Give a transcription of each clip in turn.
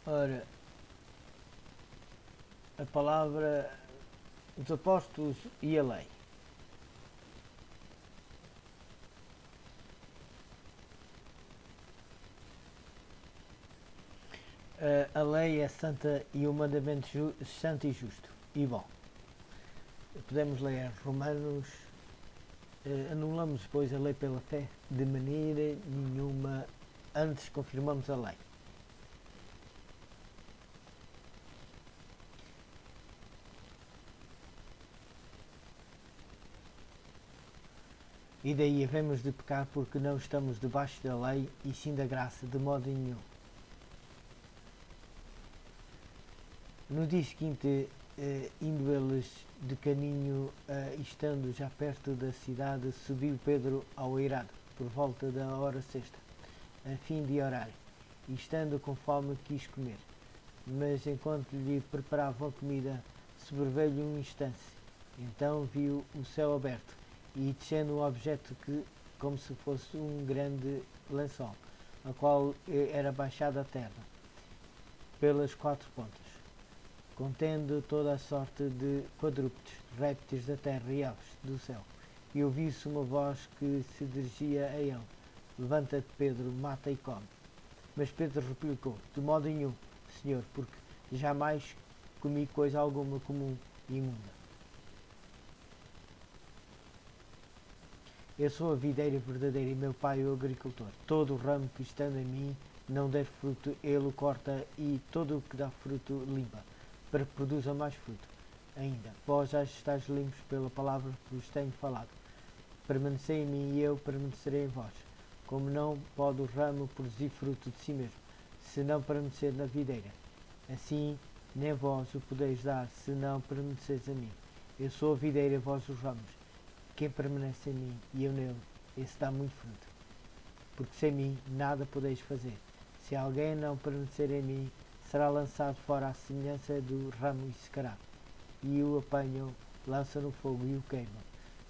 Ora, a palavra dos apóstolos e a lei. A lei é santa e o mandamento santo e justo. E bom, podemos ler Romanos, anulamos depois a lei pela fé, de maneira nenhuma, antes confirmamos a lei. E daí havemos de pecar porque não estamos debaixo da lei e sim da graça, de modo nenhum. No dia seguinte, indo eles de caminho, estando já perto da cidade, subiu Pedro ao eirado, por volta da hora sexta, a fim de orar, e estando com fome quis comer. Mas enquanto lhe preparavam comida, sobreveio-lhe um instante. Então viu o céu aberto, e descendo um objeto que, como se fosse um grande lençol, a qual era baixado à terra, pelas quatro pontas, contendo toda a sorte de quadrúpedes, répteis da terra e aves do céu. E ouviu-se uma voz que se dirigia a ele: Levanta-te, Pedro, mata e come. Mas Pedro replicou: De modo nenhum, Senhor, porque jamais comi coisa alguma comum e imunda. Eu sou a videira verdadeira e meu pai o agricultor. Todo o ramo que estando em mim não der fruto, ele o corta, e todo o que dá fruto limpa, para que produza mais fruto. Ainda, vós já estáis limpos pela palavra que vos tenho falado. Permanecei em mim e eu permanecerei em vós. Como não pode o ramo produzir fruto de si mesmo, se não permanecer na videira, assim nem vós o podeis dar, se não permaneceis em mim. Eu sou a videira, vós os ramos. Quem permanece em mim e eu nele, esse dá muito fruto. Porque sem mim nada podeis fazer. Se alguém não permanecer em mim, será lançado fora à semelhança do ramo e secará. E o apanham, lançam no fogo e o queimam.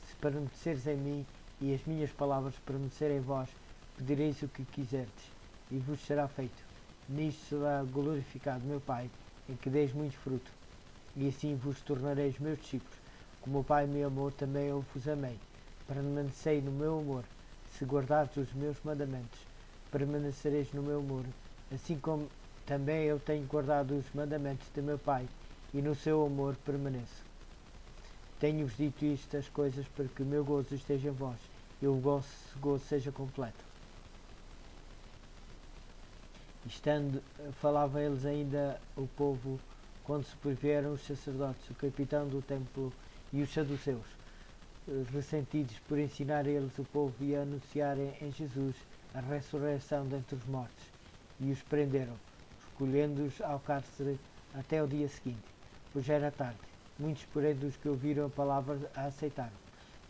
Se permaneceres em mim e as minhas palavras permanecerem em vós, pedireis o que quiserdes, e vos será feito. Nisto será glorificado meu Pai, em que deis muito fruto, e assim vos tornareis meus discípulos. Como o Pai me amou, também eu vos amei. Permanecei no meu amor. Se guardardes os meus mandamentos, permanecereis no meu amor, assim como também eu tenho guardado os mandamentos de meu Pai, e no seu amor permaneço. Tenho-vos dito estas coisas para que o meu gozo esteja em vós, e o vosso gozo seja completo. Estando, falava eles ainda o povo, quando sobrevieram os sacerdotes, o capitão do templo e os saduceus, ressentidos por ensinar eles o povo e anunciarem em Jesus a ressurreição dentre os mortos, e os prenderam, recolhendo-os ao cárcere até o dia seguinte, pois já era tarde. Muitos, porém, dos que ouviram a palavra a aceitaram,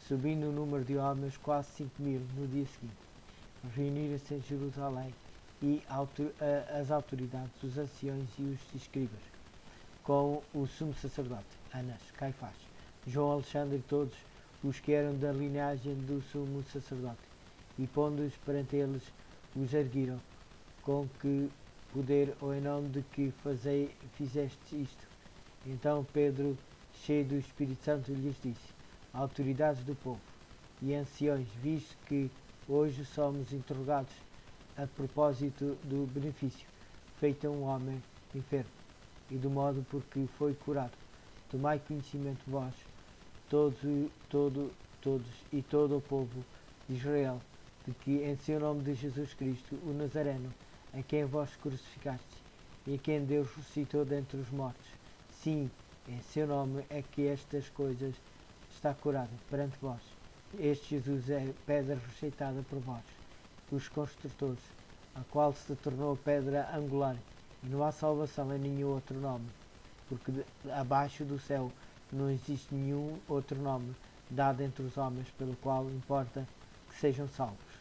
subindo o número de homens quase 5.000 no dia seguinte. Reuniram-se em Jerusalém e as autoridades, os anciões e os escribas, com o sumo sacerdote, Anas, Caifás, João Alexandre e todos os que eram da linhagem do sumo sacerdote, e pondo-os perante eles, os erguiram, com que poder ou em nome de que fizeste isto? Então Pedro, cheio do Espírito Santo, lhes disse: Autoridades do povo e anciões, visto que hoje somos interrogados a propósito do benefício feito a um homem enfermo, e do modo por que foi curado, tomai conhecimento vós, todos e todo o povo de Israel, de que em seu nome de Jesus Cristo, o Nazareno, a quem vós crucificastes, e a quem Deus ressuscitou dentre os mortos, sim, em seu nome é que estas coisas está curado perante vós. Este Jesus é pedra rejeitada por vós, os construtores, a qual se tornou pedra angular, e não há salvação em nenhum outro nome, porque abaixo do céu não existe nenhum outro nome dado entre os homens pelo qual importa que sejam salvos.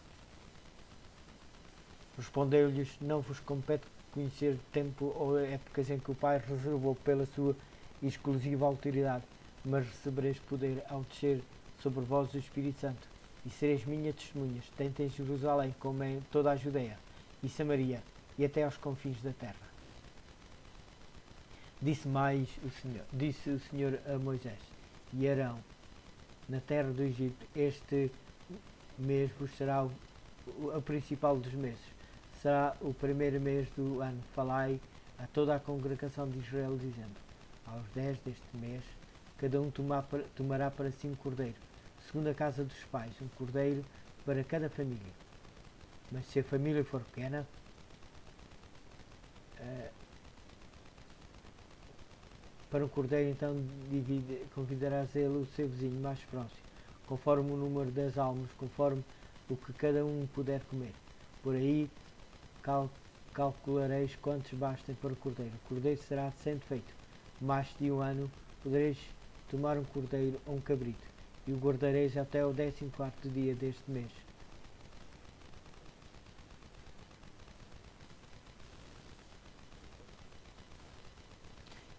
Respondeu-lhes: Não vos compete conhecer tempo ou épocas em que o Pai reservou pela sua exclusiva autoridade, mas recebereis poder ao descer sobre vós o Espírito Santo, e sereis minhas testemunhas, tanto em Jerusalém como em toda a Judeia e Samaria, e até aos confins da terra. Disse o Senhor a Moisés e Arão, na terra do Egito, este mês vos será o principal dos meses. Será o primeiro mês do ano. Falai a toda a congregação de Israel, dizendo: aos 10 deste mês, cada um tomará para si um cordeiro, segundo a casa dos pais, um cordeiro para cada família. Mas se a família for pequena, para um cordeiro, então convidarás ele o seu vizinho mais próximo, conforme o número das almas, conforme o que cada um puder comer. Por aí calculareis quantos bastem para o cordeiro. O cordeiro será sendo feito mais de um ano. Podereis tomar um cordeiro ou um cabrito, e o guardareis até o 14º dia deste mês.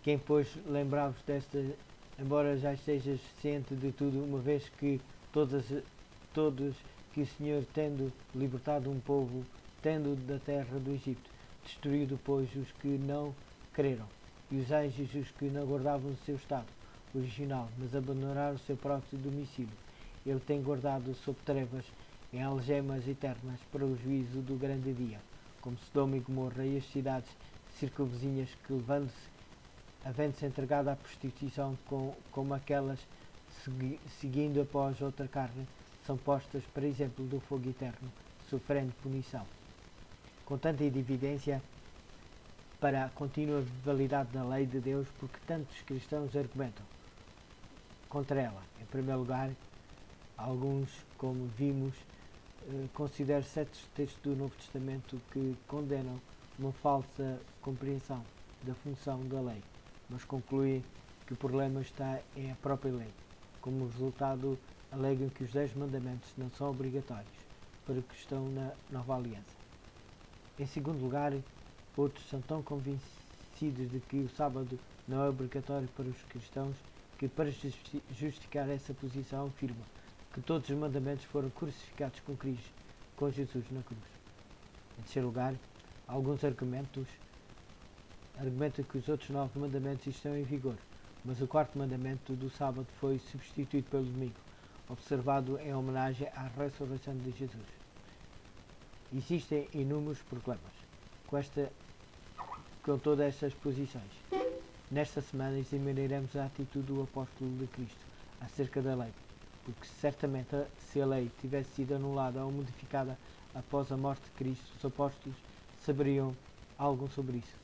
Quem, pois, lembrar-vos desta, embora já estejas ciente de tudo, uma vez que todos que o Senhor, tendo libertado um povo, tendo da terra do Egito, destruiu depois os que não creram, e os anjos os que não guardavam o seu estado original, mas abandonaram o seu próprio domicílio. Ele tem guardado sob trevas em algemas eternas para o juízo do grande dia, como Sodoma e Gomorra e as cidades circunvizinhas que, havendo-se entregado à prostituição como aquelas, seguindo após outra carne, são postas para exemplo do fogo eterno, sofrendo punição. Com tanta evidência para a contínua validade da lei de Deus, porque tantos cristãos argumentam contra ela. Em primeiro lugar, alguns, como vimos, consideram certos textos do Novo Testamento que condenam uma falsa compreensão da função da lei, mas concluem que o problema está em a própria lei. Como resultado, alegam que os 10 mandamentos não são obrigatórios para o que estão na Nova Aliança. Em segundo lugar, outros são tão convencidos de que o sábado não é obrigatório para os cristãos que, para justificar essa posição, afirmam que todos os mandamentos foram crucificados com Jesus na cruz. Em terceiro lugar, alguns argumentam que os outros 9 mandamentos estão em vigor, mas o quarto mandamento do sábado foi substituído pelo domingo, observado em homenagem à ressurreição de Jesus. Existem inúmeros problemas com todas estas posições. Nesta semana examinaremos a atitude do apóstolo de Cristo acerca da lei, porque certamente se a lei tivesse sido anulada ou modificada após a morte de Cristo, os apóstolos saberiam algo sobre isso.